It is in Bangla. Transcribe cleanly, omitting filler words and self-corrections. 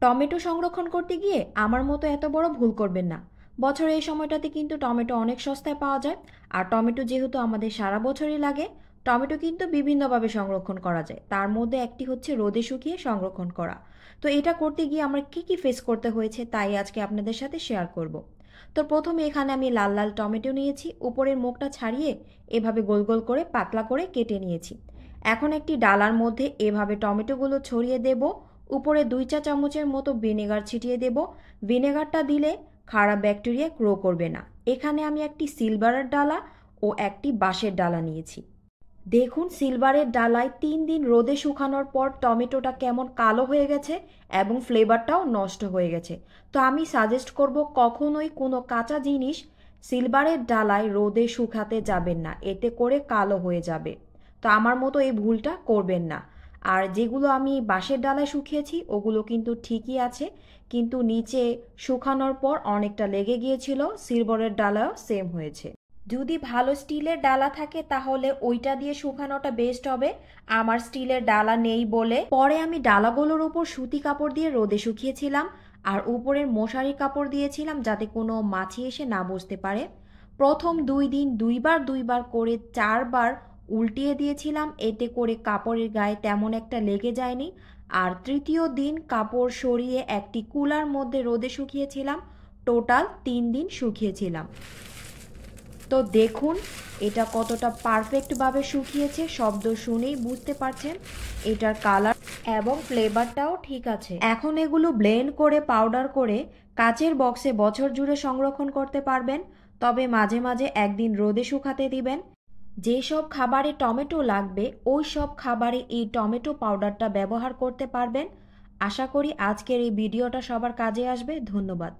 টমেটো সংরক্ষণ করতে গিয়ে আমার মতো এত বড় ভুল করবেন না। বছরের এই সময়টাতে কিন্তু টমেটো অনেক সস্তায় পাওয়া যায়। আর টমেটো যেহেতু আমাদের সারা বছরই লাগে, টমেটো কিন্তু বিভিন্নভাবে সংরক্ষণ করা যায়। তার মধ্যে একটি হচ্ছে রোদে শুকিয়ে সংরক্ষণ করা। তো এটা করতে গিয়ে আমার কি কি ফেস করতে হয়েছে তাই আজকে আপনাদের সাথে শেয়ার করব। তো প্রথমে এখানে আমি লাল লাল টমেটো নিয়েছি, উপরের মুখটা ছাড়িয়ে এভাবে গোল গোল করে পাতলা করে কেটে নিয়েছি। এখন একটি ডালার মধ্যে এভাবে টমেটোগুলো ছড়িয়ে দেব। উপরে 2 চা চামচের মতো ভিনেগার ছিটিয়ে দেব। ভিনেগারটা দিলে খারাপ ব্যাকটেরিয়া গ্রো করবে না। এখানে আমি একটি সিলভারের ডালা ও একটি বাঁশের ডালা নিয়েছি। দেখুন সিলভারের ডালায় 3 দিন রোদে শুকানোর পর টমেটোটা কেমন কালো হয়ে গেছে এবং ফ্লেভারটাও নষ্ট হয়ে গেছে। তো আমি সাজেস্ট করব কখনোই কোনো কাঁচা জিনিস সিলভারের ডালায় রোদে শুকাতে যাবেন না, এতে করে কালো হয়ে যাবে। তো আমার মতো এই ভুলটা করবেন না। আর যেগুলো আমি বাঁশের ডালায় শুকিয়েছি ওগুলো কিন্তু ঠিকই আছে, কিন্তু নিচে শুকানোর পর অনেকটা লেগে গিয়েছিল। সিলভারের ডালাও সেম হয়েছে। যদি ভালো স্টিলের ডালা থাকে তাহলে ওইটা দিয়ে শুকানোটা বেস্ট হবে। আমার স্টিলের ডালা নেই বলে পরে আমি ডালাগুলোর উপর সুতি কাপড় দিয়ে রোদে শুকিয়েছিলাম আর উপরের মশারি কাপড় দিয়েছিলাম যাতে কোনো মাছি এসে না বসতে পারে। প্রথম 2 দিন দুইবার দুইবার করে 4বার উল্টিয়ে দিয়েছিলাম, এতে করে কাপড়ের গায়ে তেমন একটা লেগে যায়নি। আর তৃতীয় দিন কাপড় সরিয়ে একটি কুলার মধ্যে রোদে শুকিয়েছিলাম। টোটাল 3 দিন শুকিয়েছিলাম। তো দেখুন এটা কতটা পারফেক্টভাবে শুকিয়েছে, শব্দ শুনেই বুঝতে পারছেন। এটার কালার এবং ফ্লেভারটাও ঠিক আছে। এখন এগুলো ব্লেন্ড করে পাউডার করে কাচের বক্সে বছর জুড়ে সংরক্ষণ করতে পারবেন। তবে মাঝে মাঝে একদিন রোদে শুকাতে দিবেন। যেসব খাবারে টমেটো লাগবে ওই সব খাবারে এই টমেটো পাউডারটা ব্যবহার করতে পারবেন। আশা করি আজকের এই ভিডিওটা সবার কাজে আসবে। ধন্যবাদ।